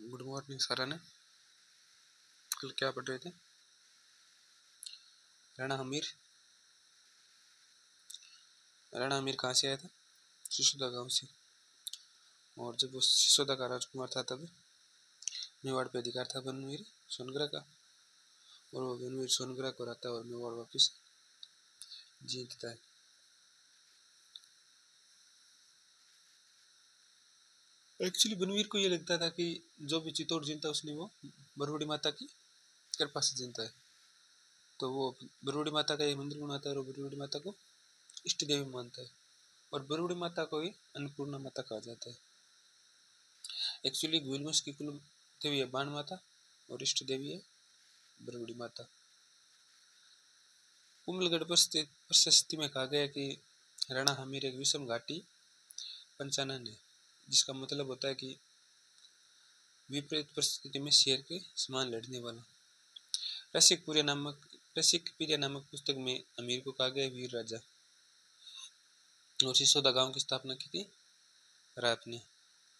Good morning सारा ने। कल क्या पढ़ रहे थे? राणा हमीर। राणा हमीर कहाँ से आया था? सिसोदा गांव से। और जब वो सिसोदा का राजकुमार था तब मेवाड़ पे अधिकार था बनवीर सोनग्रा का, और वो बनवीर सोनग्रा को रहता है और मेवाड़ वापिस जीतता है। एक्चुअली बनवीर को ये लगता था कि जो भी चित्तौड़ जीतता उसने वो बरवड़ी माता की कृपा से जीतता है, तो वो बरवड़ी माता का ये मंदिर बनाता है और बरवड़ी माता को इष्ट देवी मानता है, और बरवड़ी माता को ही अन्नपूर्णा माता कहा जाता है। एक्चुअली गोइल वंश की कुल देवी है बाण माता और इष्ट देवी है बरवड़ी माता। कुंभलगढ़ प्रशस्ति में कहा गया कि राणा हमीर एक विषम घाटी पंचानन है, जिसका मतलब होता है कि विपरीत परिस्थिति में शेर के समान लड़ने वाला। रसिकप्रिया नामक पुस्तक में अमीर को कहा गया वीर राजा, और सिसोदा गांव की स्थापना की थी रात ने।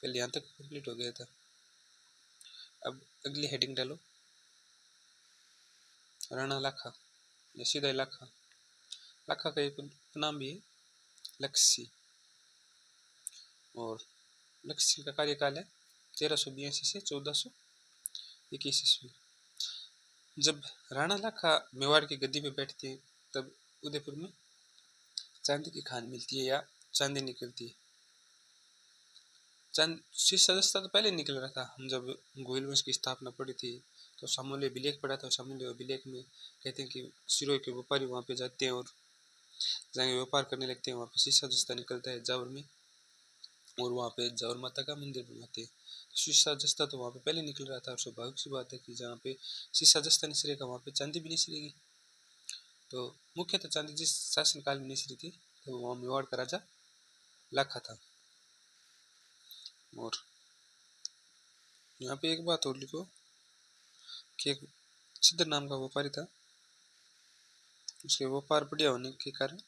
कल यहाँ तक कंप्लीट हो गया था। अब अगली हेडिंग डालो, राणा लाखा या सीधा लाखा। लाखा का एक नाम भी है लक्ष्य, और लक्ष्य का कार्यकाल है 1382 से 1421 ईस्वी। जब राणा लाखा मेवाड़ की गद्दी पे बैठते हैं तब उदयपुर में चांदी की खान मिलती है या चांदी निकलती है। शीर्षावस्था तो पहले निकल रहा था। हम जब गोइल वंश की स्थापना पड़ी थी तो सामूल्य अभिलेख पढ़ा था। सामूल्य अभिलेख में कहते हैं कि सिरोही के व्यापारी वहाँ पे जाते हैं और जाएंगे व्यापार करने लगते हैं। वहाँ पे शीर्षावस्था निकलता है जावर में, और वहाँ पे जावर माता का मंदिर बनवाते हैं। शीर्षावस्था तो वहाँ पे पहले निकल रहा था, और स्वाभाविक सी बात है कि जहाँ पे शीर्षावस्था नहीं सरेगा वहाँ पे चांदी भी नहीं सरेगी। तो मुख्यतः चांदी जिस शासनकाल में नहीं सरी थी तो वहाँ मेवाड़ का राजा लाखा था। और यहाँ पे एक बात और लिखो कि एक सिद्ध नाम का व्यापारी था, उसके व्यापार बढ़िया होने के कारण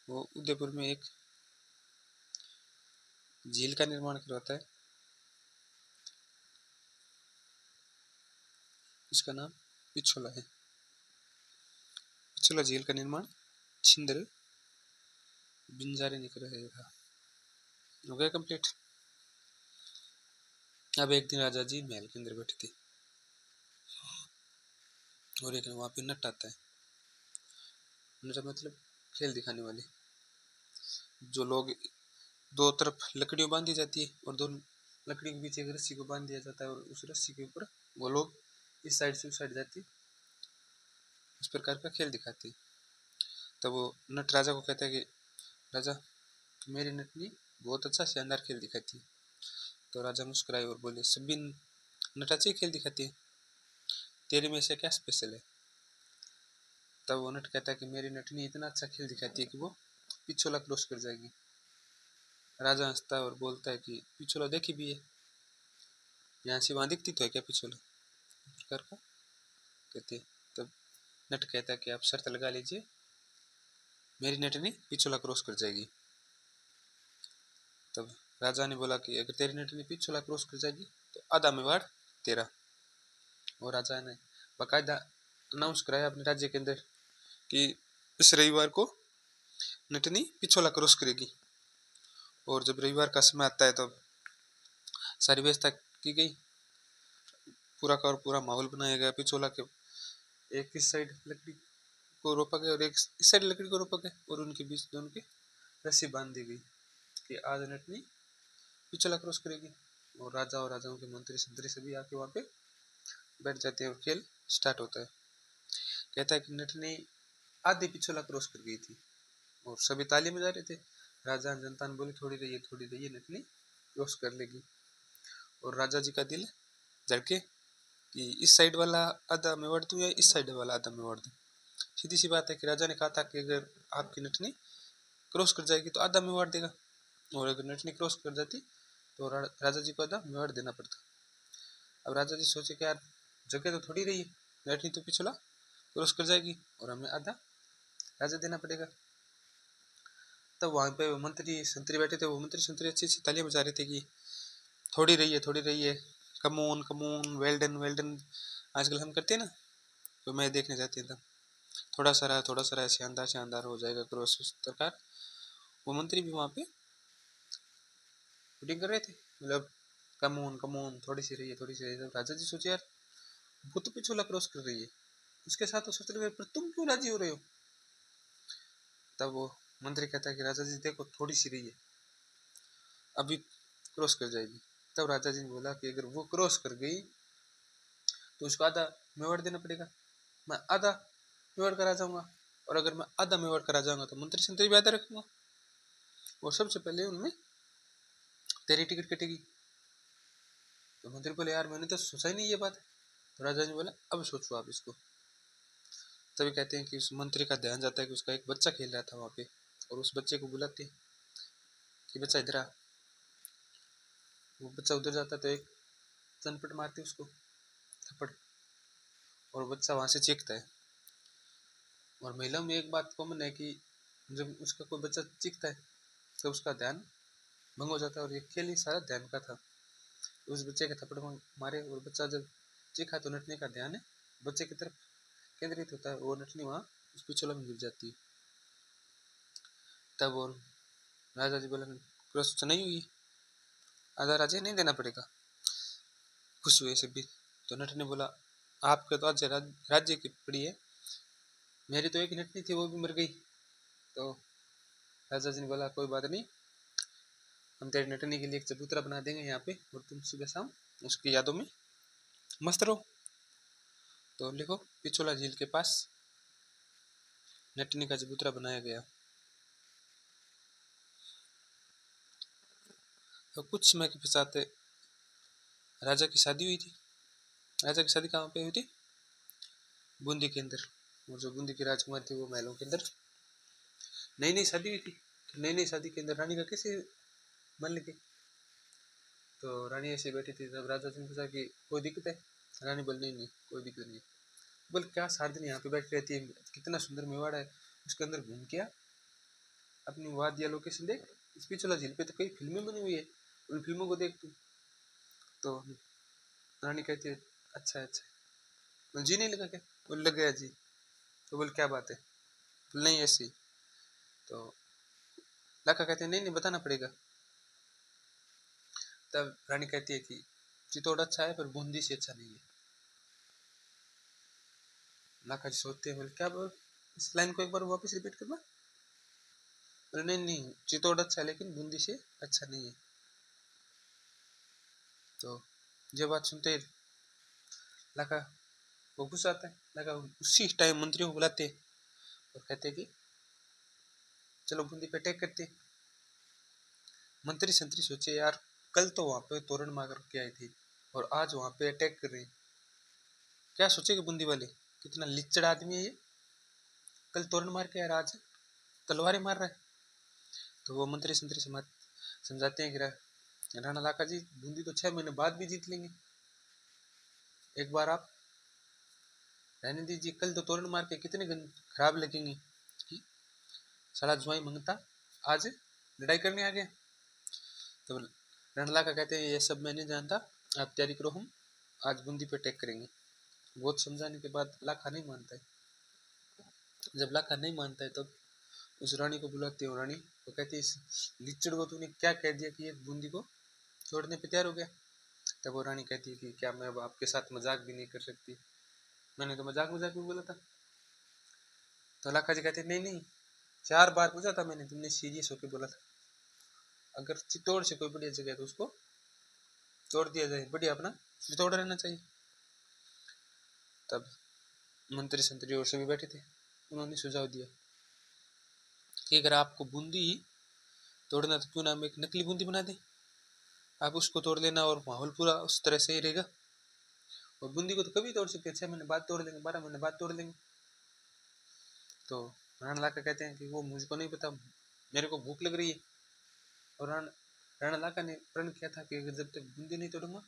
वो उदयपुर में एक झील का निर्माण करवाता है, इसका नाम पिछोला है। पिछोला झील का निर्माण छिंदर बिंजारे ने कराया था। हो गया कंप्लीट। अब एक दिन राजा जी महल के अंदर बैठे थे और एक वहाँ पे नट आता है। नट मतलब खेल दिखाने वाले, जो लोग दो तरफ लकड़ियों बांधी जाती है और दो लकड़ी के बीच एक रस्सी को बांध दिया जाता है, और उस रस्सी के ऊपर वो लोग इस साइड से उस साइड जाते, इस प्रकार का खेल दिखाते। तब वो नट राजा को कहता है कि राजा मेरी नटनी बहुत अच्छा शानदार खेल दिखाती है। तो राजा मुस्कुराए और बोले सभी नट अच्छे खेल दिखाती है, तेरे में से क्या स्पेशल है? तब वो नट कहता है कि मेरी नटनी इतना अच्छा खेल दिखाती है कि वो पिछोला क्रॉस कर जाएगी। राजा हंसता है और बोलता है कि पिछोला देखी भी है, यहाँ से वहाँ दिखती तो है क्या पिछोला? प्रकार का कहते। तब नट कहता है कि आप शर्त लगा लीजिए, मेरी नटनी पिछोला क्रॉस कर जाएगी। तब राजा ने बोला कि अगर तेरी नटनी पिछोला क्रॉस कर जाएगी तो आधा मेवाड़ तेरा। और राजा ने बाकायदा अनाउंस कराया अपने राज्य के अंदर कि इस रविवार को नटनी पिछोला क्रॉस करेगी। और जब रविवार का समय आता है तो सारी व्यवस्था की गई, पूरा का और पूरा माहौल बनाया गया। पिछोला के एक इस साइड लकड़ी को रोपा गया और एक इस साइड लकड़ी को रोपा गया, और उनके बीच दोनों की रस्सी बांध दी गई कि आज नटनी पिछोला क्रॉस करेगी। और राजा और राजाओं के मंत्री संतरी सभी आके वहाँ पे बैठ जाते हैं और खेल स्टार्ट होता है। कहता है कि नटनी आधी पिछोला क्रॉस कर गई थी और सभी ताली बजा रहे थे। राजा जनता ने बोली थोड़ी रही नटनी क्रॉस कर लेगी। और राजा जी का दिल धड़के कि इस साइड वाला आधा मेवाड़ दूं या इस साइड वाला आधा मेवाड़ दूं। सीधी सी बात है कि राजा ने कहा था कि अगर आपकी नटनी क्रॉस कर जाएगी तो आधा मेवाड़ देगा, और अगर नटनी क्रॉस कर जाती तो राजा जी को आधा मेवाड़ देना पड़ता। अब राजा जी सोचे कि यार जगह तो थोड़ी रही है, नटनी तो पिछला क्रॉस कर जाएगी और हमें आधा राजा देना पड़ेगा। तब वहाँ पे मंत्री संतरी बैठे थे, वो मंत्री संतरी अच्छी अच्छी तालियां बजा रहे थे कि थोड़ी रही है, कमोन कमोन, वेल्डन आजकल हम करते हैं ना, तो मैं देखने जाती था, थोड़ा सा रहा, शानदार हो जाएगा क्रॉस सरकार। वो मंत्री भी वहाँ पे शूटिंग कर रहे थे, मतलब कमोन थोड़ी सी रही है। राजा जी सोचे यार वो तो पिछोला क्रॉस कर रही है, उसके साथ तो सोच रहे पर तुम क्यों राजी हो रहे हो। तब वो मंत्री कहता है कि राजा जी देखो थोड़ी सी रही है, अभी क्रॉस कर जाएगी। तब राजा जी ने बोला कि अगर वो क्रॉस कर गई तो उसको आधा मेवाड़ देना पड़ेगा, मैं आधा मेवाड़ करा जाऊंगा, और अगर मैं आधा मेवाड़ करा जाऊंगा तो मंत्री संतरी भी आधा रखूंगा, और सबसे पहले उनमें तेरी टिकट कटेगी। तो मंत्री बोले यार मैंने तो सोचा ही नहीं ये बात। तो राजा जी बोला अब सोचो आप इसको। तभी कहते हैं कि उस मंत्री का ध्यान जाता है कि उसका एक बच्चा खेल रहा था वहाँ पे, और उस बच्चे को बुलाते हैं कि बच्चा इधर आ। वो बच्चा उधर जाता है तो एक चनपट मारते उसको थप्पड़, और बच्चा वहां से चीखता है। और महिलाओं में एक बात कॉमन है कि जब उसका कोई बच्चा चीखता है तो उसका ध्यान भंग हो जाता है, और ये खेल ही सारा ध्यान का था। उस बच्चे के थप्पड़ मारे, और बच्चा जब चीखा तो नटने का ध्यान है बच्चे की तरफ केंद्रित होता है, वो नटनी वहाँ उस पिछोला में गिर जाती है। तब वो राजा जी बोला क्रॉस तो नहीं हुई, आधा राज्य नहीं देना पड़ेगा। खुश हुए से भी। तो नट ने बोला आपके तो आज राज्य की पड़ी है, मेरी तो एक नटनी थी वो भी मर गई। तो राजा जी ने बोला कोई बात नहीं, हम तेरे नटनी के लिए एक चबूतरा बना देंगे यहाँ पे, और तुम सुबह शाम उसकी यादों में मस्त रहो। तो लिखो पिछोला झील के पास नटनी का चबूतरा बनाया गया। तो कुछ समय के पश्चात राजा की शादी हुई थी। राजा की शादी कहाँ पे हुई थी? बूंदी के अंदर। और जो बूंदी की राजकुमार थी वो महलों के अंदर नई नई शादी हुई थी। नई नई शादी के अंदर रानी का कैसे मन लगे। तो रानी ऐसे बैठी थी, तब राजा जी ने पूछा कि कोई दिक्कत है। रानी बोल नहीं नहीं कोई दिक्कत नहीं। बोल क्या सारा दिन यहाँ पे बैठी रहती है, कितना सुंदर मेवाड़ा है, उसके अंदर घूम के आ, अपनी वाद या लोकेशन देख। इस पिछला झील पे तो कई फिल्में बनी हुई है, उन फिल्मों को देख तू। तो रानी कहती है अच्छा अच्छा। बोल जी नहीं लगा क्या? बोल लग गया जी। तो बोल क्या बात है? बोल नहीं ऐसी। तो लाका कहते हैं नहीं नहीं बताना पड़ेगा। तब रानी कहती है कि चित्तौड़ अच्छा है पर बूंदी से अच्छा नहीं है। लाका जी सोचते हैं बोले क्या बोल, इस लाइन को एक बार वापस रिपीट करना। बोले नहीं नहीं चित्तौड़ अच्छा है लेकिन बूंदी से अच्छा नहीं है। तो ये बात सुनते ही लाका वो गुस्सा आता है। लाका उसी टाइम मंत्रियों को बुलाते हैं और कहते हैं कि चलो बूंदी पे अटैक करते हैं। मंत्री संतरी सोचे यार कल तो वहां पे तोरण मार के आई थी और आज वहां पे अटैक कर रहे हैं, क्या सोचेगा बूंदी वाले, कितना लिच्चड़ आदमी है ये, कल तोरण मार के आज तलवारें मार रहा है। तो वो मंत्री संतरी समझाते हैं कि राणा लाका जी बूंदी तो 6 महीने बाद भी जीत लेंगे, एक बार आप रहने दीजिए, कल तो तोरण मार के कितने खराब लगेंगे कि साला जुआई मंगता आज लड़ाई करने आ गया। तो राणा लाका कहते हैं ये सब मैं नहीं जानता, आप तैयारी करो, हम आज बूंदी पे अटैक करेंगे। बहुत समझाने के बाद लाखा नहीं मानता है। जब लाखा नहीं मानता है तब उस रानी को बुलाते हो। रानी वो कहती है इस लिच्चड़ को तूने क्या कह दिया कि ये बूंदी को छोड़ने पे तैयार हो गया। तब वो रानी कहती है कि क्या मैं अब आपके साथ मजाक भी नहीं कर सकती, मैंने तो मजाक मजाक में बोला था। तो लाखा जी कहते नहीं नहीं 4 बार पूछा था मैंने, तुमने सीरियस होकर बोला था, अगर चित्तौड़ से कोई बढ़िया जगह है तो उसको तोड़ दिया जाए, बढ़िया अपना चित्तौड़ रहना चाहिए। तब मंत्री संतरी और सभी बैठे थे, उन्होंने सुझाव दिया कि अगर आपको बूंदी तोड़ना तो क्यों ना हम एक नकली बूंदी बना दें, आप उसको तोड़ लेना और माहौल पूरा उस तरह से ही रहेगा। और बूंदी को तो कभी तोड़ सकते हैं, 6 महीने बाद तोड़ लेंगे, 12 महीने बाद तोड़ लेंगे। तो राणा लाका कहते हैं कि वो मुझको नहीं पता, मेरे को भूख लग रही है। और राणा लाका ने प्रण किया था कि जब तक बूंदी नहीं तोड़ूंगा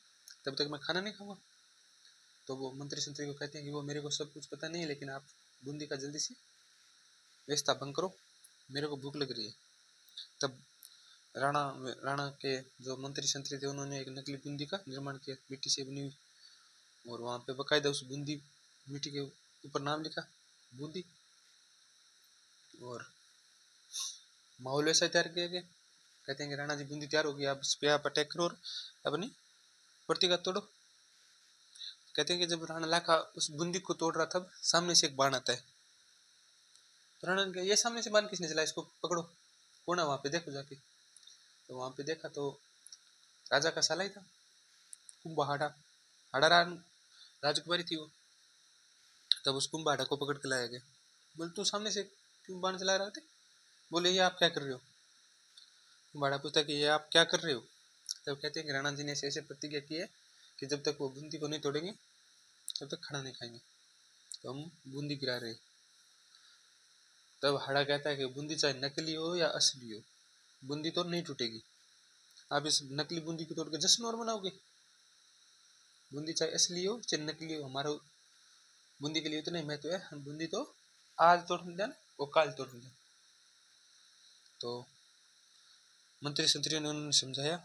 तब तक मैं खाना नहीं खाऊंगा। तो वो मंत्री संतरी को कहते हैं कि वो मेरे को सब कुछ पता नहीं है, लेकिन आप बूंदी का जल्दी से व्यवस्था भंग करो, मेरे को भूख लग रही है। तब राणा के जो मंत्री संतरी थे उन्होंने एक नकली बूंदी का निर्माण किया, मिट्टी से बनी हुई, और वहाँ पे बकायदा उस बूंदी मिट्टी के ऊपर नाम लिखा बूंदी, और माहौल वैसा तैयार किया गया। कहते हैं कि राणा जी बूंदी तैयार हो गई, आप इस पे आप अटैक करो और अपनी प्रतिज्ञा तोड़ो। कहते हैं कि जब राणा लाखा उस बूंदी को तोड़ रहा था, सामने से एक बाण आता है, तो राणा ने कहा ये सामने से बाण किसने चला, इसको पकड़ो, कौन है वहाँ पे, देखो जाके। तो वहाँ पे देखा तो राजा का साला ही था, कुंभहाड़ा, हाड़ा राजकुमारी थी वो। तब उस कुंभहाड़ा को पकड़ के लाया गया। बोले तू सामने से क्यों बाण चला रहे थे? बोले ये आप क्या कर रहे हो? कुंभहाड़ा पूछता कि ये आप क्या कर रहे हो? तब कहते हैं कि राणा जी ने ऐसे प्रतिज्ञा की है कि जब तक वो बूंदी को नहीं तोड़ेंगे तब तक खाना नहीं खाएंगे, तो हम बूंदी गिरा रहे। तब हाड़ा कहता है कि बूंदी चाहे नकली हो या असली हो, बूंदी तो नहीं टूटेगी। आप इस नकली बूंदी को तोड़ के जश्न और मनाओगे? बूंदी चाहे असली हो चाहे नकली हो, हमारा बूंदी के लिए उतना ही महत्व है, हम बूंदी तो आज तोड़ दें वो काल तोड़ दें। तो मंत्री संतरियों ने उन्होंने समझाया,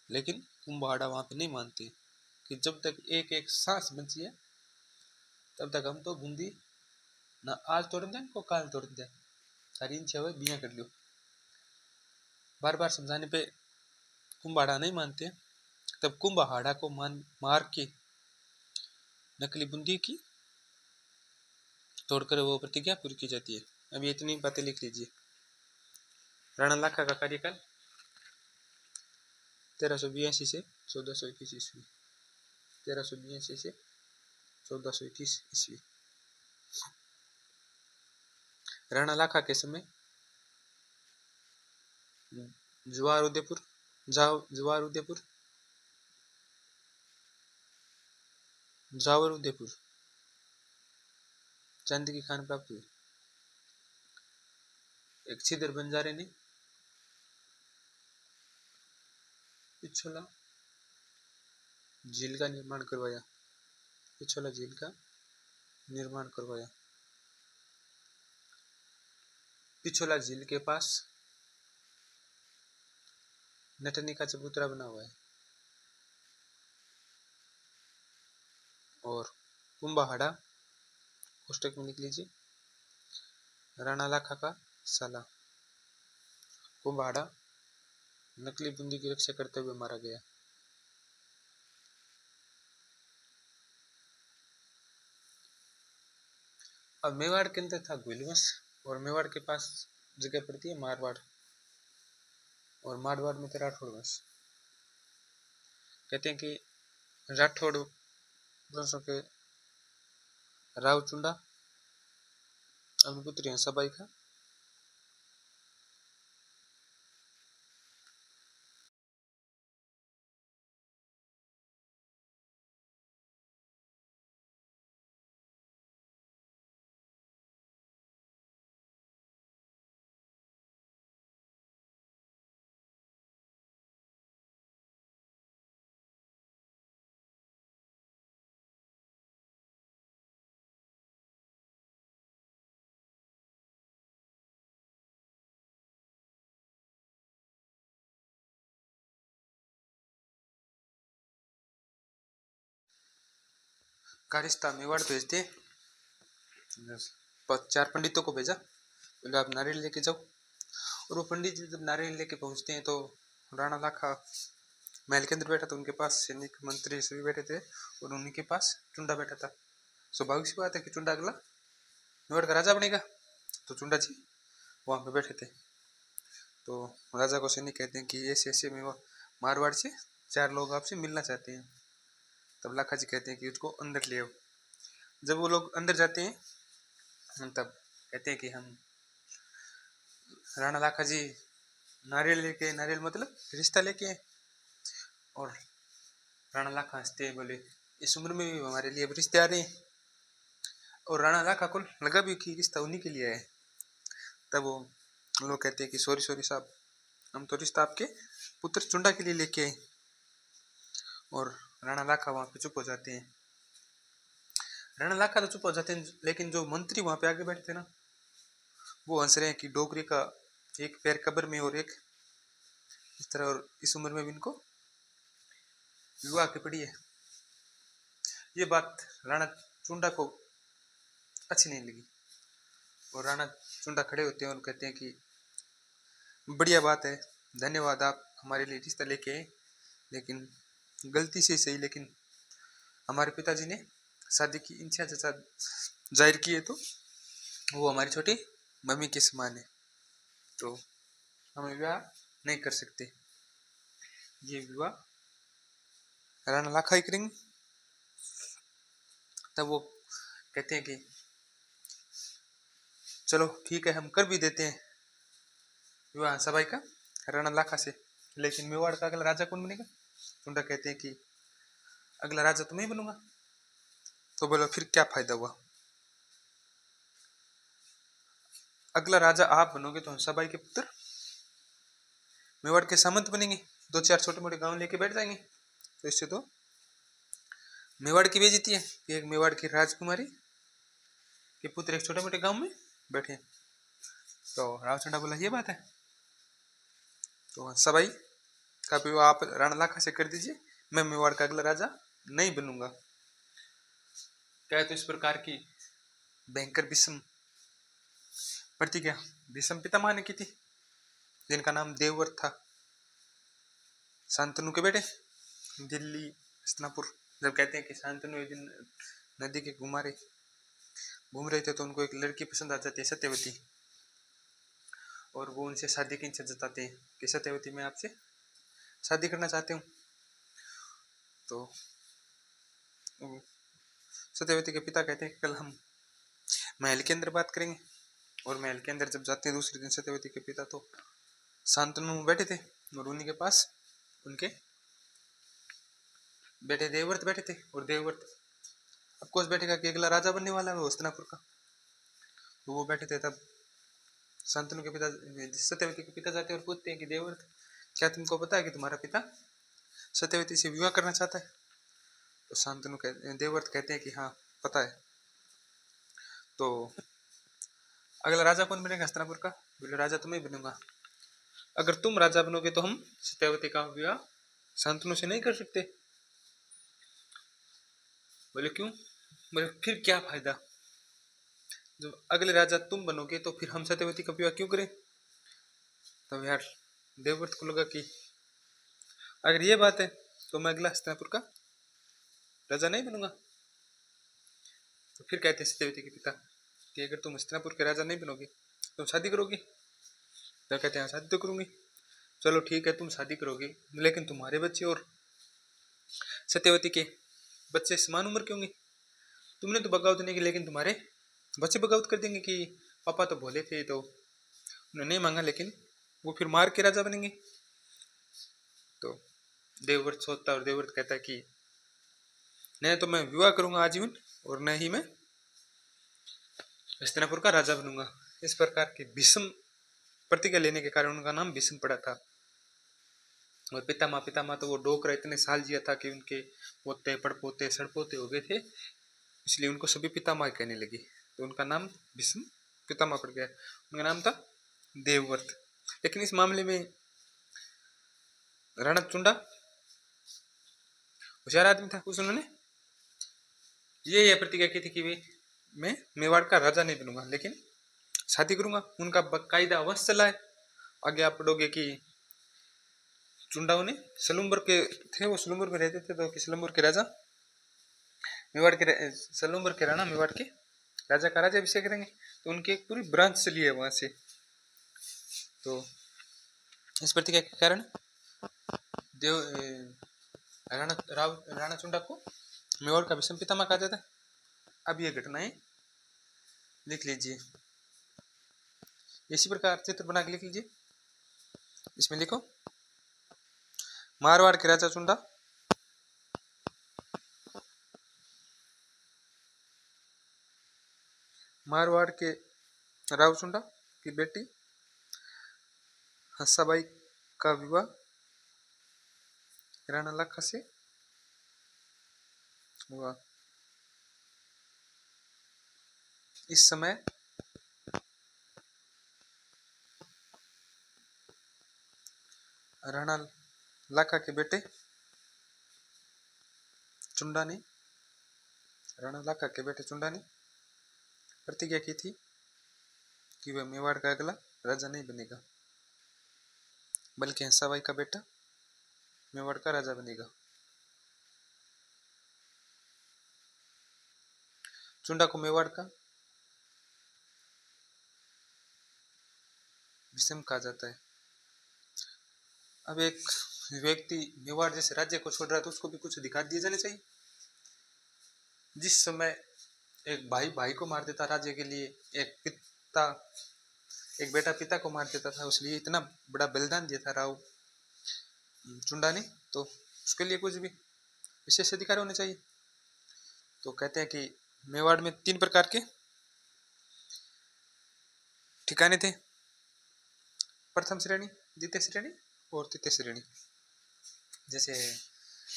लेकिन कुंभहाड़ा वहां पे नहीं मानते कि जब तक एक एक सांस बची है तब तक हम तो बूंदी ना आज तोड़ दें को काल तोड़ दें, सारी इच्छा हुए बिया कर लो। बार बार समझाने पे कुंभहाड़ा नहीं मानते। तब कुंभहाड़ा को मार के नकली बूंदी की तोड़कर वो प्रतिज्ञा पूरी की जाती है। अभी इतनी बातें लिख लीजिए। राणा लाखा का कार्यकाल 1382 से 1421 ईस्वी, 1382 से 1421 ईस्वी। राणा लाखा के समय जवार उदयपुर जावर उदयपुर चांदी की खान प्राप्त हुई। एक छिदर बंजारे ने पिछोला झील का निर्माण करवाया, पिछोला झील का निर्माण करवाया। पिछोला झील के पास नटनी का चबूतरा बना हुआ है। और कुंभहाड़ा कोष्टक में लिख लीजिए, राणा लाखा का साला कुंभहाड़ा नकली बूंदी की रक्षा करते हुए मारा गया। अब मेवाड़ के अंदर था घुलवंश, और मेवाड़ के पास जगह पड़ती है मारवाड़, और मारवाड़ में था राठौड़ वंश। कहते हैं कि राठौड़ वंशों के राव चुंडा अपनी पुत्री हंसाबाई का कारिस्ता मेवाड़ भेजते, 4 पंडितों को भेजा, बोले आप नारियल लेके जाओ। और वो पंडित जी जब नारियल लेके पहुंचते हैं तो राणा लाखा महल के अंदर बैठा था, उनके पास सैनिक मंत्री सभी बैठे थे, और उन्हीं के पास चुंडा बैठा था। स्वाभाविक सी बात है कि चुंडा अगला मेवाड़ का राजा बनेगा, तो चुंडा जी वहां पे बैठे थे। तो राजा को सैनिक कहते हैं कि ऐसे ऐसे मारवाड़ से 4 लोग आपसे मिलना चाहते हैं। तब लाखा जी कहते हैं कि उसको अंदर ले आओ। जब वो लोग अंदर जाते हैं तब कहते हैं कि हम राणा लाखा जी नारियल लेके, नारियल मतलब रिश्ता लेके आए। और राणा लाखा हंसते हैं, बोले इस उम्र में भी हमारे लिए अब रिश्ते आ रहे हैं। और राणा लाखा को लगा भी कि रिश्ता उन्हीं के लिए है। तब वो लोग कहते हैं कि सॉरी सॉरी साहब, हम तो रिश्ता आपके पुत्र चुंडा के लिए लेके आए। और राणा लाखा वहां पे चुप हो जाते हैं। राणा लाखा तो चुप हो जाते हैं, लेकिन जो मंत्री वहां पे आगे बैठे थे ना, वो हंस रहे हैं कि डोगरी का एक पैर कब्र में और एक इस तरह, और इस उम्र में भी इनको विवाह की पड़ी है। ये बात राणा चुंडा को अच्छी नहीं लगी, और राणा चुंडा खड़े होते हैं और कहते हैं कि बढ़िया बात है, धन्यवाद, आप हमारे लिए रिश्ता लेके आए, लेकिन गलती से सही, लेकिन हमारे पिताजी ने शादी की इच्छा जाहिर की है, तो वो हमारी छोटी मम्मी के समान है, तो हम विवाह नहीं कर सकते। ये विवाह राणा लाखा ही करेंगे। तब वो कहते हैं कि चलो ठीक है, हम कर भी देते हैं विवाह सबाई का राणा लाखा से, लेकिन मेवाड़ का अगला राजा कौन बनेगा? चुंडा कहते हैं कि अगला राजा तो मैं ही बनूंगा। तो बोलो फिर क्या फायदा हुआ, अगला राजा आप बनोगे तो हम सबाई के पुत्र मेवाड़ के सामंत बनेंगे, दो चार छोटे मोटे गांव लेके बैठ जाएंगे, तो इससे तो मेवाड़ की बेइज्जती है कि एक मेवाड़ की राजकुमारी के पुत्र एक छोटे मोटे गांव में बैठे। तो राव चंडा बोला ये बात है, तो सबाई का विवाह आप राणा लाखा से कर दीजिए, मैं मेवाड़ का अगला राजा नहीं बनूंगा। क्या तो इस प्रकार की भयंकर विषम प्रतिज्ञा भीष्म पितामह ने की थी, जिनका नाम देवव्रत था। शांतनु के बेटे दिल्ली हस्तिनापुर जब कहते हैं कि शांतनु एक दिन नदी के किनारे घूम रहे थे, तो उनको एक लड़की पसंद आ जाती है, सत्यवती, और वो उनसे शादी की इच्छा जताते हैं कि सत्यवती मैं आपसे शादी करना चाहते हूँ। तो सत्यवती के पिता कहते हैं कि कल हम महल के अंदर बात करेंगे, और महल के अंदर जब जाते हैं दूसरे दिन सत्यवती के पिता, तो शांतनु बैठे थे और उन्हीं के पास उनके बेटे देवव्रत बैठे थे, और देवव्रत अफकोर्स बैठेगा कि अगला राजा बनने वाला है हस्तिनापुर का, तो वो बैठे थे। तब शांतनु के पिता सत्यवती के पिता जाते हैं और पूछते हैं कि देवव्रत क्या तुमको पता है कि तुम्हारा पिता सत्यवती से विवाह करना चाहता है? तो शांतनु देवव्रत कहते हैं कि हाँ पता है। तो अगला राजा कौन बनेगा हस्तिनापुर का? बोले राजा तुम ही बनूंगा, अगर तुम राजा बनोगे तो हम सत्यवती का विवाह शांतनु से नहीं कर सकते। बोले क्यों? बोले फिर क्या फायदा, जब अगले राजा तुम बनोगे तो फिर हम सत्यवती का विवाह क्यों करें? तो यार देवव्रत को लगा कि अगर ये बात है तो मैं अगला हस्तिनापुर का राजा नहीं बनूंगा। तो फिर कहते हैं सत्यवती के पिता कि अगर तुम हस्तिनापुर के राजा नहीं बनोगे तुम शादी करोगे? तो कहते हैं शादी तो करूंगी। चलो ठीक है तुम शादी करोगे, लेकिन तुम्हारे बच्चे और सत्यवती के बच्चे समान उम्र के होंगे। तुमने तो बगावत नहीं की, लेकिन तुम्हारे बच्चे बगावत कर देंगे कि पापा तो भोले थे तो उन्होंने नहीं मांगा, लेकिन वो फिर मार के राजा बनेंगे। तो देवव्रत सोचता है, और देवव्रत कहता है कि नहीं तो मैं विवाह करूंगा आजीवन, और न ही मैं हस्तिनापुर का राजा बनूंगा। इस प्रकार की भीष्म प्रतिज्ञा लेने के कारण उनका नाम भीष्म पड़ा था। और पितामह तो वो डोकरा इतने साल जिया था कि उनके पोते पड़पोते सड़पोते हो गए थे, इसलिए उनको सभी पितामह कहने लगे, तो उनका नाम भीष्म पितामह पड़ गया। उनका नाम था देवव्रत। लेकिन इस मामले में राणा चुंडा होशियार आदमी था, उस उन्होंने ये प्रतिज्ञा की थी कि मैं मेवाड़ का राजा नहीं बनूंगा, लेकिन शादी करूंगा। उनका बकायदा वंश चला है। आगे आप पढ़ोगे कि चुंडाओं ने सलुम्बर के थे, वो सलुम्बर में रहते थे, तो सलुम्बर के राजा मेवाड़ के सलुम्बर के राणा मेवाड़ के राजा का राजा अभिषेक करेंगे, तो उनकी एक पूरी ब्रांच चली है वहां से। तो इस प्रतिज्ञा के कारण देव राणा चुंडा को मेवाड़ का भीष्म पितामह कहा जाता है। अब ये घटनाएं लिख लीजिए, इसी प्रकार चित्र बना के लिख लीजिए। इसमें लिखो मारवाड़ के राजा चुंडा, मारवाड़ के राव चुंडा की बेटी हंसाबाई का विवाह राणा लाखा से हुआ। इस समय राणा लाखा के बेटे चुंडा ने राणा लाखा के बेटे चुंडा ने प्रतिज्ञा की थी कि वह मेवाड़ का अगला राजा नहीं बनेगा, बल्कि हंसाबाई का बेटा मेवाड़ का राजा बनेगा। चुंडा को मेवाड़ का भीष्म कहा जाता है। अब एक व्यक्ति मेवाड़ जैसे राज्य को छोड़ रहा है तो उसको भी कुछ अधिकार दिए जाने चाहिए। जिस समय एक भाई भाई को मार देता राज्य के लिए, एक बेटा पिता को मार देता था, उसलिए इतना बड़ा बलिदान दिया था राव चुंडा ने, तो उसके लिए कुछ भी विशेष अधिकार होने चाहिए। तो कहते हैं कि मेवाड़ में 3 प्रकार के ठिकाने थे, प्रथम श्रेणी, द्वितीय श्रेणी और तृतीय श्रेणी। जैसे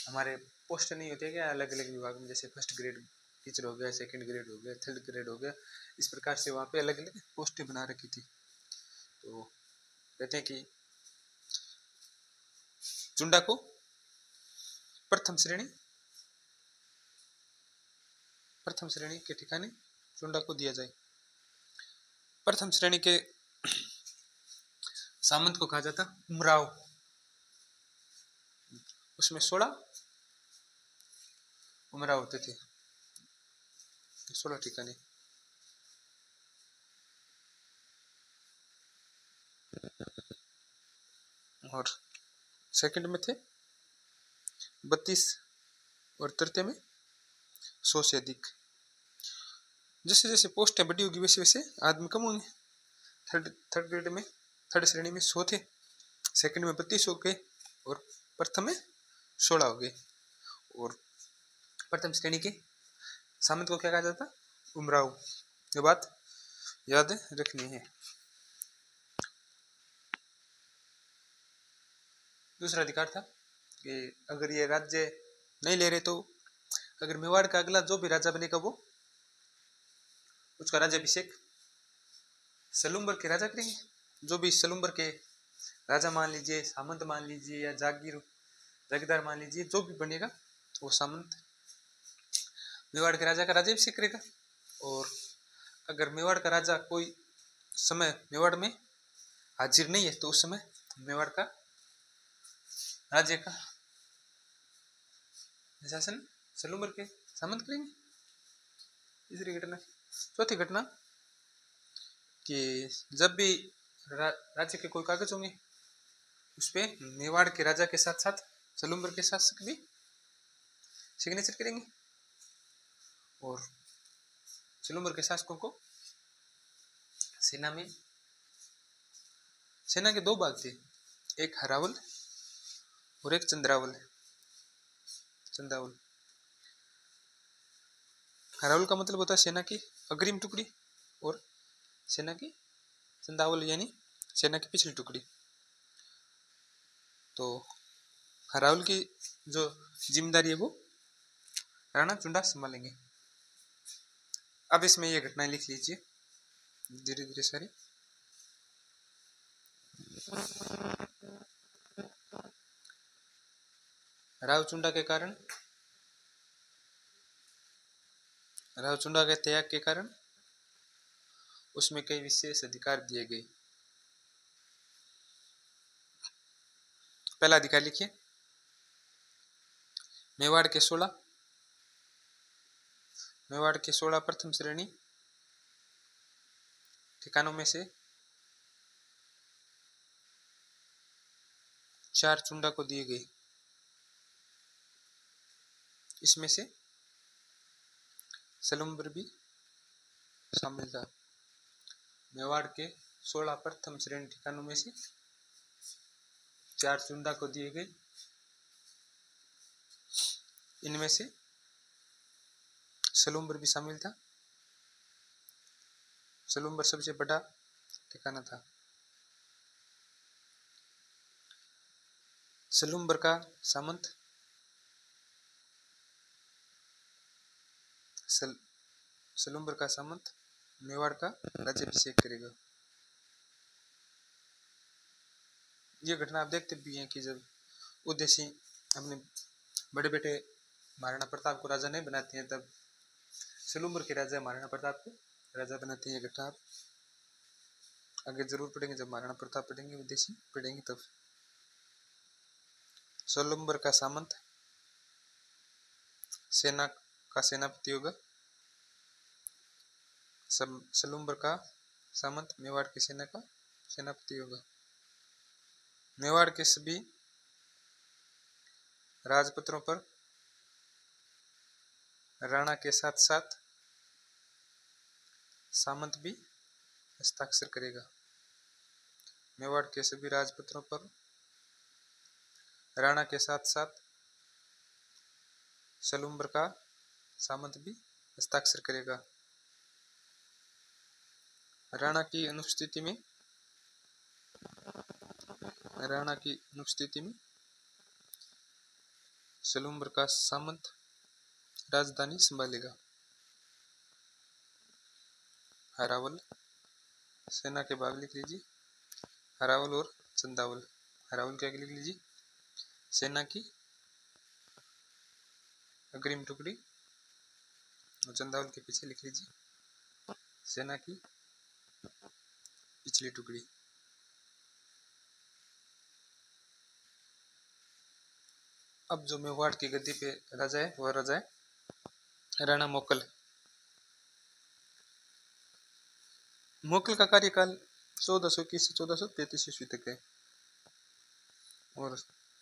हमारे पोस्ट नहीं होते क्या अलग अलग विभाग में, जैसे फर्स्ट ग्रेड टीचर हो गया, सेकंड ग्रेड हो गया, थर्ड ग्रेड हो गया, इस प्रकार से वहाँ पे अलग अलग पोस्टें बना रखी थी। तो कहते हैं कि चुंडा को प्रथम श्रेणी के ठिकाने चुंडा को दिया जाए। प्रथम श्रेणी के सामंत को कहा जाता उमराव, उसमें 16 उमराव होते थे, 16 ठिकाने। और सेकंड में थे 32 और तृतीय में 100 से अधिक। जैसे जैसे पोस्टें बड़ी होगी वैसे वैसे आदमी कम होंगे। थर्ड ग्रेड में, थर्ड श्रेणी में 100 थे, सेकंड में 32 हो गए और प्रथम में 16 हो गए। और प्रथम श्रेणी के सामंत को क्या कहा जाता? उमराव। ये बात याद रखनी है। दूसरा अधिकार था कि अगर ये राज्य नहीं ले रहे तो अगर मेवाड़ का अगला जो भी राजा बनेगा वो उसका राज्याभिषेक सलूम्बर के राजा करेंगे। जो भी सलूम्बर के राजा मान लीजिए, सामंत मान लीजिए या जागीरदार मान लीजिए, जो भी बनेगा वो सामंत मेवाड़ के राजा का राज्याभिषेक करेगा। और अगर मेवाड़ का राजा कोई समय मेवाड़ में हाजिर नहीं है तो उस समय मेवाड़ का राज्य का शासन सलूम्बर के सामंत करेंगे। तीसरी घटना, चौथी घटना कि जब भी राज्य के कोई कागज होंगे उस पर मेवाड़ के राजा के साथ साथ सलूम्बर के शासक भी सिग्नेचर करेंगे। और सलूम्बर के शासकों को सेना के 2 भाग थे, एक हरावल और एक चंद्रावल। हरावल का मतलब होता है सेना की अग्रिम टुकड़ी और सेना की चंदावल यानी सेना की पिछली टुकड़ी। तो हरावल की जो जिम्मेदारी है वो राणा चुंडा संभालेंगे। अब इसमें ये घटनाएं लिख लीजिए धीरे धीरे सारी। राव चुंडा के त्याग के कारण उसमें कई विशेष अधिकार दिए गए। पहला अधिकार लिखिए, मेवाड़ के 16 प्रथम श्रेणी ठिकानों में से 4 चुंडा को दिए गए। इसमें से सलूम्बर भी शामिल था। मेवाड़ के 16 प्रथम श्रेणी ठिकानों में से 4 चुंडा को दिए गए। इनमें से सलूम्बर भी शामिल था। सलूम्बर सबसे बड़ा ठिकाना था। सलूम्बर का सामंत सलूम्बर का सामंत मेवाड़ का राज्याभिषेक करेगा। ये घटना आप देखते भी हैं कि जब उदयसिंह अपने बड़े बेटे महाराणा प्रताप को राजा नहीं बनाते हैं, तब सलूम्बर के राजा महाराणा प्रताप को राजा बनाते हैं। ये घटना आप आगे जरूर पढ़ेंगे, जब महाराणा प्रताप पढ़ेंगे, उदयसिंह पढ़ेंगे तब। सलूम्बर का सामंत सेना का सेनापति होगा। सलूम्बर का सामंत मेवाड़ की सेना का सेनापति होगा। मेवाड़ के सभी राजपत्रों पर राणा के साथ साथ सामंत भी हस्ताक्षर करेगा। मेवाड़ के सभी राजपत्रों पर राणा के साथ साथ सलूम्बर का सामंत भी हस्ताक्षर करेगा। राणा की अनुपस्थिति में सलूम्बर का सामंत राजधानी संभालेगा। हरावल सेना के भाग लिख लीजिए, हरावल और चंदावल। हरावल क्या लिख लीजिए, सेना की अग्रिम टुकड़ी, और चंदावल के पीछे लिख लीजिए सेना की पिछली टुकड़ी। अब जो मेवाड़ की गद्दी पे राजा है वह राजा है राणा मोकल। मोकल का कार्यकाल 1421 से 1433 ईस्वी तक है। और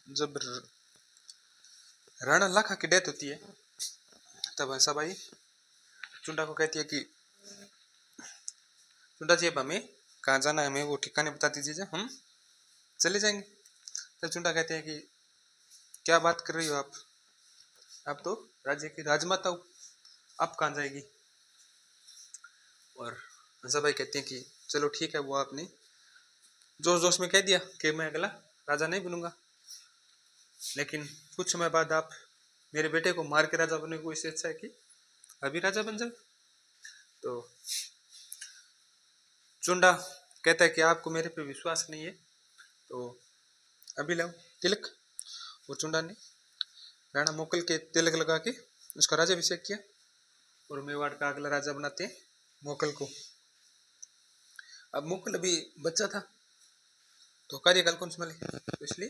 जब राणा लाखा की डेथ होती है, तब हंसाबाई चुंडा को कहती है कि चुंडा जी अब हमें कहाँ जाना है, हमें वो ठिकाने बता दीजिए, हम चले जाएंगे। तब चुंडा कहते हैं कि क्या बात कर रही हो आप तो राज्य की राजमाता हो, आप कहाँ जाएगी। और हंसाबाई कहते हैं कि चलो ठीक है, वो आपने जोश जोश में कह दिया कि मैं अगला राजा नहीं बनूंगा, लेकिन कुछ समय बाद आप मेरे बेटे को मार के राजा बनने को, इससे अच्छा है कि अभी राजा बन जाए। तो चुंडा कहता है कि आपको मेरे पे विश्वास नहीं है, तो अभी लाओ तिलक। और चुंडा ने राणा मोकल के तिलक लगा के उसका राज्याभिषेक किया, और मेवाड़ का अगला राजा बनाते हैं मोकल को। अब मोकल अभी बच्चा था, तो कार्यकाल कौन संभाले, तो इसलिए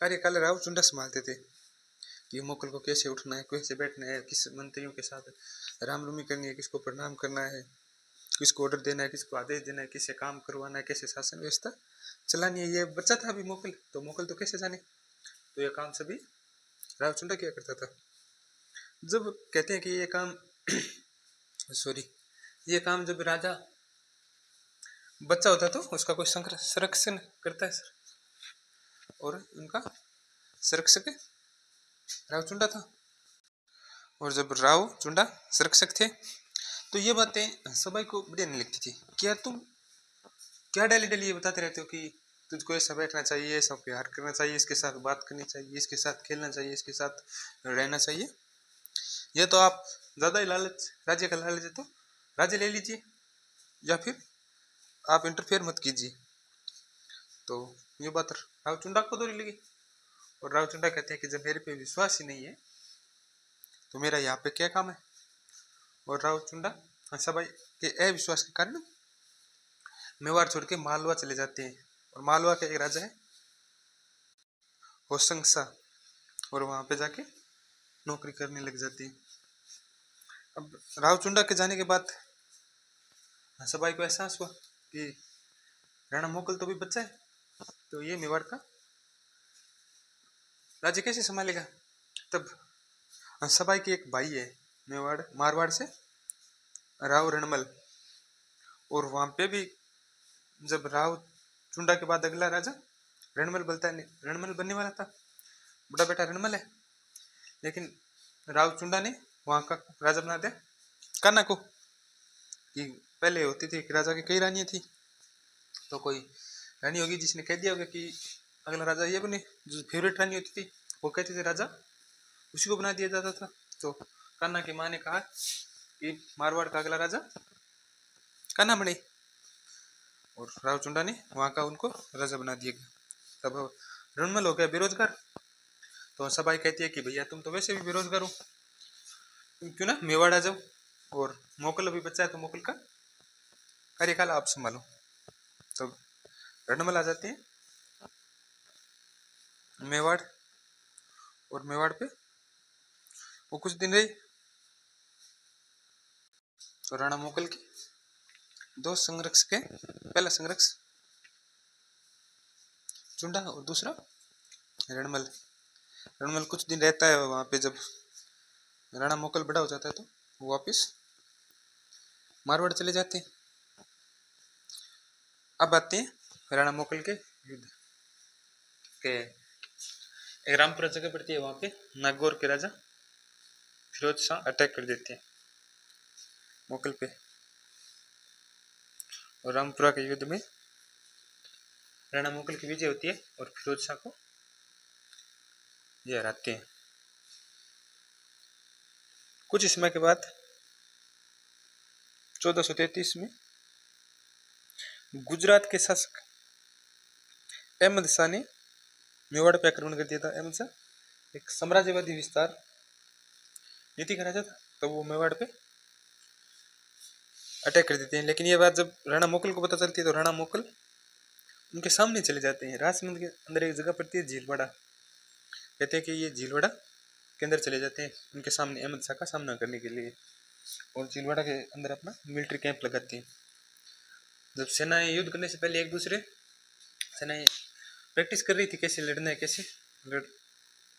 कार्यकाल राव चुंडा संभालते थे कि मोकल को कैसे उठना है, कैसे बैठना है, किस मंत्रियों के साथ रामरुमी करनी है, किसको प्रणाम करना है, किसको ऑर्डर देना है, किसको आदेश देना है, किससे काम करवाना है, कैसे शासन व्यवस्था चलानी है। ये बच्चा था अभी मोकल, तो मोकल तो कैसे जाने, तो ये काम सभी राव चुंडा किया करता था। जब कहते हैं कि ये काम ये काम जब राजा बच्चा होता तो उसका कोई संरक्षण करता है सर, और उनका संरक्षक राव चुंडा था। और जब राव चुंडा संरक्षक थे, तो ये बातें सबाई को बढ़िया नहीं लगती थी कि यार तुम क्या डेली डेली ये बताते रहते हो कि तुझको ऐसा बैठना चाहिए, ऐसा प्यार करना चाहिए, इसके साथ बात करनी चाहिए, इसके साथ खेलना चाहिए, इसके साथ रहना चाहिए। ये तो आप ज़्यादा ही लालच, राज्य का लालच है तो राज्य ले लीजिए, या फिर आप इंटरफेयर मत कीजिए। तो ये बात राव चुंडा को दोहरी लगी, और राव चुंडा कहते हैं कि जब मेरे पे विश्वास ही नहीं है तो मेरा यहाँ पे क्या काम है। और राव चुंडा हंसाबाई के अविश्वास के कारण मेवाड़ छोड़ के मालवा चले जाते हैं, और मालवा का एक राजा है होशंग, और वहां पे जाके नौकरी करने लग जाती है। अब राव चुंडा के जाने के बाद हंसाबाई को एहसास हुआ कि राणा मोकल तो भी बच्चा है, तो ये मेवाड़ का राज्य कैसे संभालेगा। तब हंसाबाई के एक भाई है मारवाड़ से, राव रणमल, और वहां पे भी जब राव चुंडा के बाद अगला राजा रणमल बनने वाला था, बड़ा बेटा रणमल है, लेकिन राव चुंडा ने वहां का राजा बना दिया कान्हा को। कि पहले होती थी कि राजा की कई रानियां थी, तो कोई रानी होगी जिसने कह दिया होगा कि अगला राजा ये बने, जो फेवरेट रानी होती थी वो कहते थे राजा, उसी को बना दिया जाता था। तो कान्हा की माँ ने कहा कि मारवाड़ का अगला राजा कान्हा बने, और राव चुंडा ने वहां का उनको राजा बना दिया गया। तब रणमल हो गया बेरोजगार। तो सबाई कहती है कि भैया तुम तो वैसे भी बेरोजगार हो, तुम क्यों ना मेवाड़ आ जाओ, और मोकल अभी बच्चा है तो मोकल का कार्यकाल आप संभालो। तो रणमल आ जाते हैं मेवाड़, और मेवाड़ पे वो कुछ दिन रही। तो राणा मोकल की दो संरक्षक है, पहला संरक्षक चुंडा और दूसरा रणमल। रणमल कुछ दिन रहता है वहां पे। जब राणा मोकल बड़ा हो जाता है तो वो वापिस मारवाड़ चले जाते हैं। अब आते हैं राणा मोकल के युद्ध के। एक रामपुरा जगह पड़ती है, वहां पे नागौर के राजा फिरोज शाह अटैक कर देते हैं मोकल पे, और रामपुरा के युद्ध में राणा मोकल की विजय होती है और फिरोज शाह को ये हराते हैं। कुछ समय के बाद 1433 में गुजरात के शासक अहमद शाह ने मेवाड़ पे आक्रमण कर दिया था। अहमद शाह एक साम्राज्यवादी विस्तार नीति का राजा था, तो वो मेवाड़ पे अटैक कर देते हैं। लेकिन ये बात जब राणा मोकल को पता चलती है तो राणा मोकल उनके सामने चले जाते हैं। राजसमंद के अंदर एक जगह पड़ती है झीलवाड़ा, कहते हैं कि ये झीलवाड़ा के अंदर चले जाते हैं उनके सामने अहमद शाह का सामना करने के लिए, और झीलवाड़ा के अंदर अपना मिलिट्री कैंप लगाते हैं। जब सेनाएं युद्ध करने से पहले एक दूसरे सेनाएं प्रैक्टिस कर रही थी कैसे लड़ना है, कैसे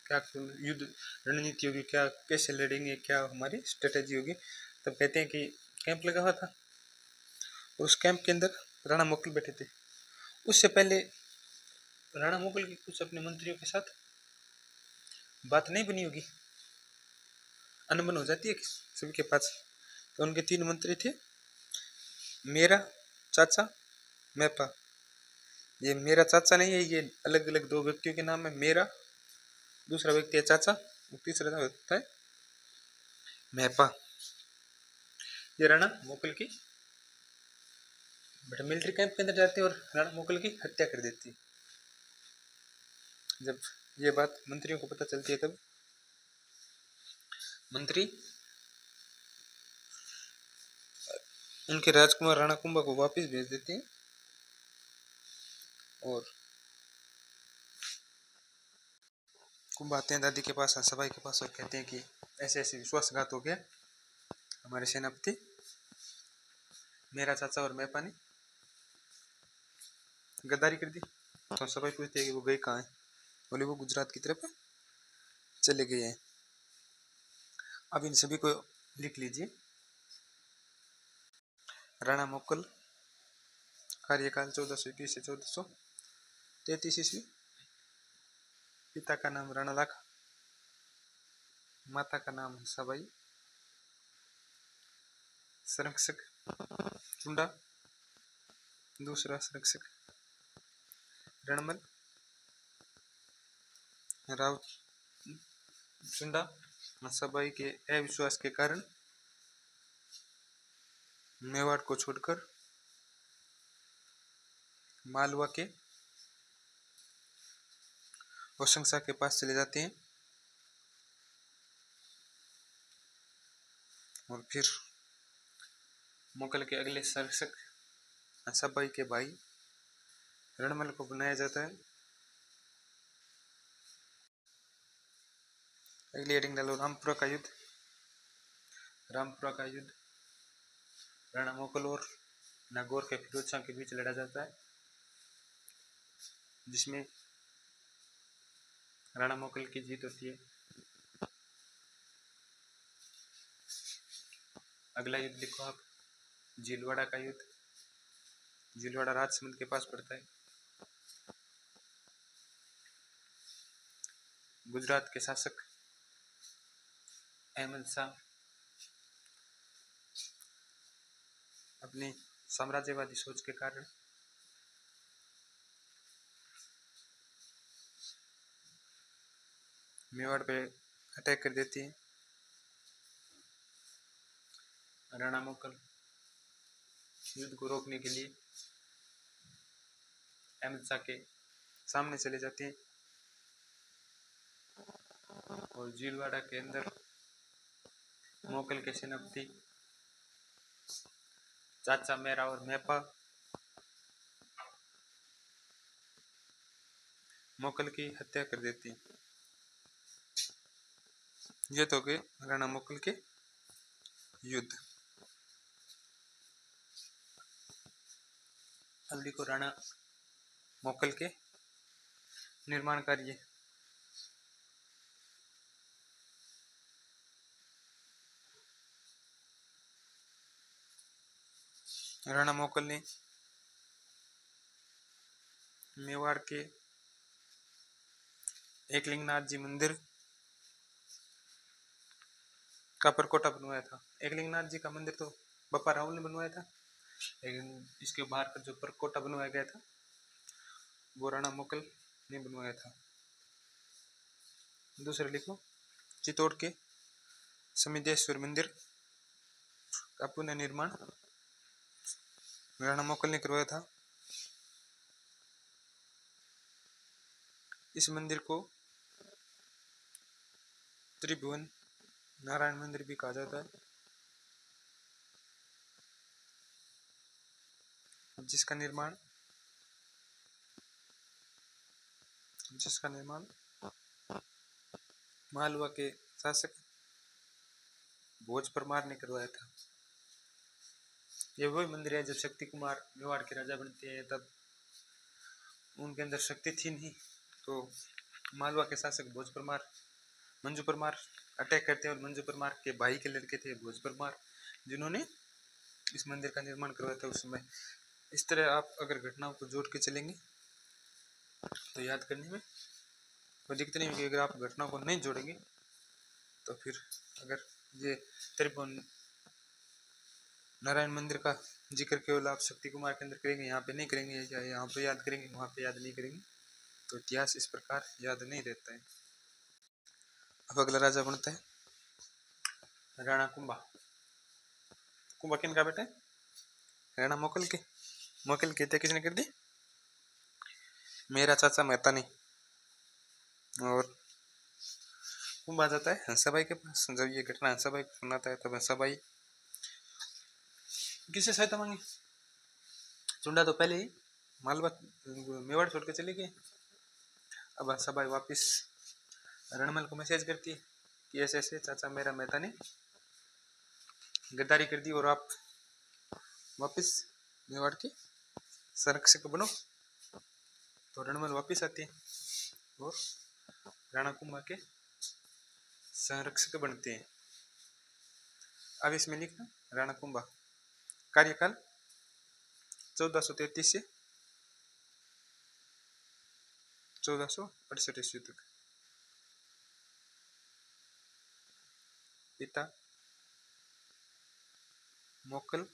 क्या युद्ध रणनीति होगी, क्या कैसे लड़ेंगे, क्या हमारी स्ट्रेटेजी होगी, तब कहते हैं कि कैंप लगा हुआ था और उस कैंप के अंदर राणा मोकल बैठे थे। उससे पहले राणा मोकल की कुछ अपने मंत्रियों के साथ बात नहीं बनी होगी, अनबन हो जाती है सभी के पास। तो उनके 3 मंत्री थे, मेरा चाचा मेपा। ये मेरा चाचा नहीं है, ये अलग अलग 2 व्यक्तियों के नाम है। मेरा दूसरा व्यक्ति है चाचा, तीसरा व्यक्ति है मेपा। ये राणा मोकल की मिलिट्री कैंप के अंदर जाते हैं और राणा मोकल की हत्या कर देती है। जब ये बात मंत्रियों को पता चलती है तब मंत्री उनके राजकुमार राणा कुंभा को वापस भेज देते हैं और कुंभा आते हैं दादी के पास, सबाई के पास, और कहते हैं कि ऐसे ऐसे विश्वासघात हो गया, हमारे सेनापति मेरा चाचा और मेपा ने गद्दारी कर दी। तो सबाई पूछते हैं कि वो गए कहाँ हैं, बोले वो गुजरात की तरफ चले गए हैं। अब इन सभी को लिख लीजिए। राणा मोकल कार्यकाल 1421 से 1433 ईस्वी। पिता का नाम राणा लाखा, माता का नाम है सबाई। संरक्षक चुंडा, दूसरा संरक्षक रणमल। राव चुंडा सबाई के अविश्वास के कारण मेवाड़ को छोड़कर मालवा के होशंग के पास चले जाते हैं, और फिर मुगल के अगले शासक सबाई के भाई रणमल को बनाया जाता है। अगली हेडिंग डालो रामपुरा का युद्ध। रामपुरा का युद्ध राणा मोकल और नागौर के फिरोज शाह के बीच लड़ा जाता है, जिसमें राणा मोकल की जीत होती है। अगला युद्ध लिखो आप, झीलवाड़ा का युद्ध। झीलवाड़ा राजसमंद के पास पड़ता है। गुजरात के शासक अहमद शाह अपनी साम्राज्यवादी सोच के कारण मेवाड़ पे अटैक कर देती है। राणा मोकल युद्ध को रोकने के लिए अहमद शाह के सामने चले जाते हैं और झीलवाड़ा के अंदर मोकल के सेनापति चाचा मेरा और मेपा मोकल की हत्या कर देती हैं। ये तो गए राणा मोकल के युद्ध। अब देखो राणा मोकल के निर्माण कार्य। राणा मोकल ने मेवाड़ के एकलिंगनाथ जी मंदिर का परकोटा बनवाया था। एकलिंगनाथ जी का मंदिर तो बप्पा राहुल ने बनवाया था, लेकिन इसके बाहर का जो परकोटा बनवाया गया था वो राणा मोकल ने बनवाया था। दूसरा लिखो, चित्तौड़ के समिदेश्वर मंदिर का पुनः निर्माण राणा मोकल ने करवाया था। इस मंदिर को त्रिभुवन नारायण मंदिर भी कहा जाता है, जिसका निर्माण मालवा के शासक भोज परमार ने करवाया था। ये वही मंदिर है जब शक्ति कुमार मेवाड़ के राजा बनते हैं, तब उनके अंदर शक्ति थी नहीं, तो मालवा के शासक भोज परमार मंजू परमार अटैक करते हैं और मंजू परमार के भाई के लड़के थे भोज परमार, जिन्होंने इस मंदिर का निर्माण करवाया था उस समय। इस तरह आप अगर घटनाओं को जोड़ के चलेंगे तो याद करने में कोई दिक्कत नहीं होगी। अगर आप घटनाओं को नहीं जोड़ेंगे तो फिर अगर ये त्रिभुवन नारायण मंदिर का जिक्र केवल आप शक्ति कुमार के अंदर करेंगे, यहाँ पे नहीं करेंगे, या यहाँ पे याद करेंगे वहाँ पे याद नहीं करेंगे, तो इतिहास इस प्रकार याद नहीं रहता है। अब अगला राजा बनता है राणा कुंभा। कुंभा किन का बेटा है? राणा मोकल के। मोकल की हत्या किसने कर दी? मेरा चाचा मेहता ने। और कुंभा जाता है हंसाबाई के पास। जब ये घटना हंसाबाई को सुनाता है तब हंसाबाई किससे सहायता मांगी? चुंडा तो पहले ही मालवा मेवाड़ छोड़ के चले गए। अब हंसाबाई वापिस रणमल को मैसेज करती है कि ऐसे ऐसे चाचा मेरा मेहता ने गद्दारी कर दी और आप वापिस मेवाड़ के संरक्षक बनो। तो रणमल वापिस आते हैं और राणा कुंभा के संरक्षक बनते हैं। अब इसमें लिखना राणा कुंभा कार्यकाल 1433 से 1468 ईस्वी तक। पिता मोकल,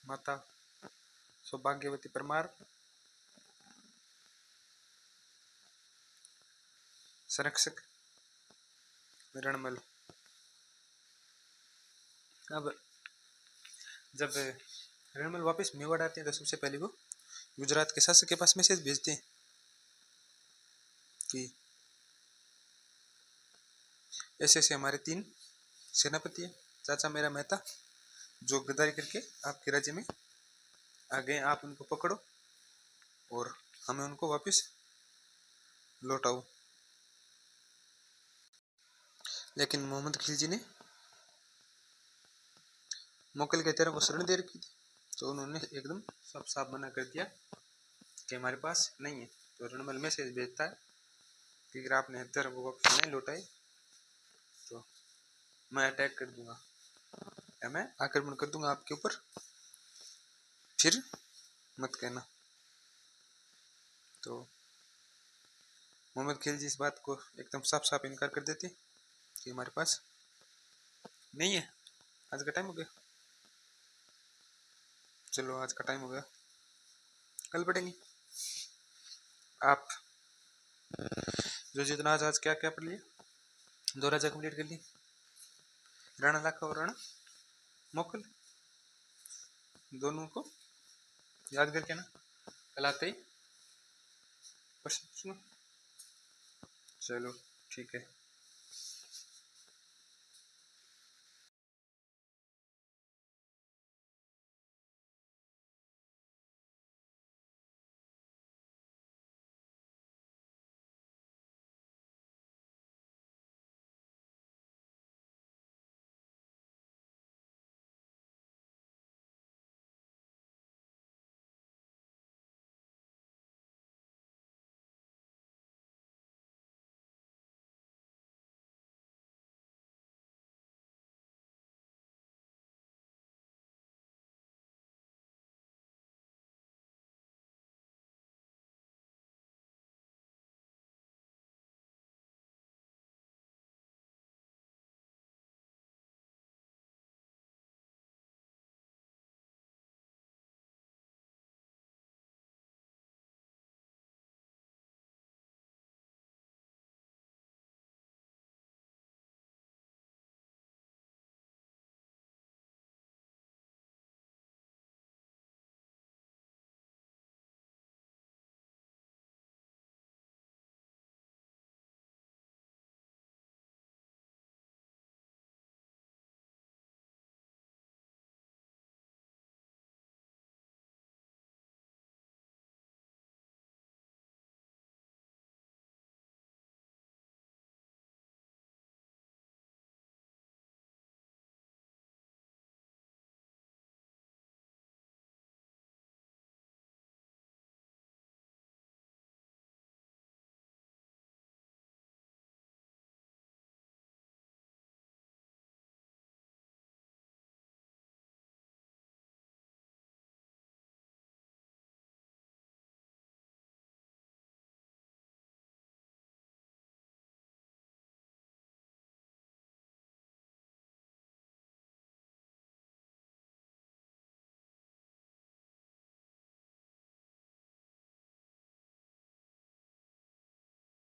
माता सौभाग्यवती परमार, संरक्षक रणमल। अब जब रणमल वापस मेवाड़ आते हैं तो सबसे पहले वो गुजरात के शासक के पास मैसेज भेजते हैं कि ऐसे ऐसे हमारे 3 सेनापति है, चाचा मेरा मेहता, जो गद्दारी करके आपके राज्य में आ गए, आप उनको पकड़ो और हमें उनको वापस लौटाओ। लेकिन मोहम्मद खिलजी ने मोकल के हत्यारों को शरण दे रखी थी, तो उन्होंने एकदम साफ साफ मना कर दिया कि हमारे पास नहीं है। तो रणमल मैसेज भेजता है कि अगर आपने हत्यारों को वापस नहीं लौटाए तो मैं अटैक कर दूंगा या मैं आक्रमण कर दूंगा आपके ऊपर, फिर मत कहना। तो मोहम्मद खिलजी इस बात को एकदम साफ साफ इनकार कर देते कि हमारे पास नहीं है। आज का टाइम हो गया, चलो आज का टाइम हो गया, कल पढ़ेंगे। आप जो जितना आज क्या क्या पढ़ लिया, 2 राजा कंप्लीट कर ली, राणा लाखा और राणा मोकल, दोनों को याद करके ना कल आते ही क्वेश्चन पूछना। चलो ठीक है।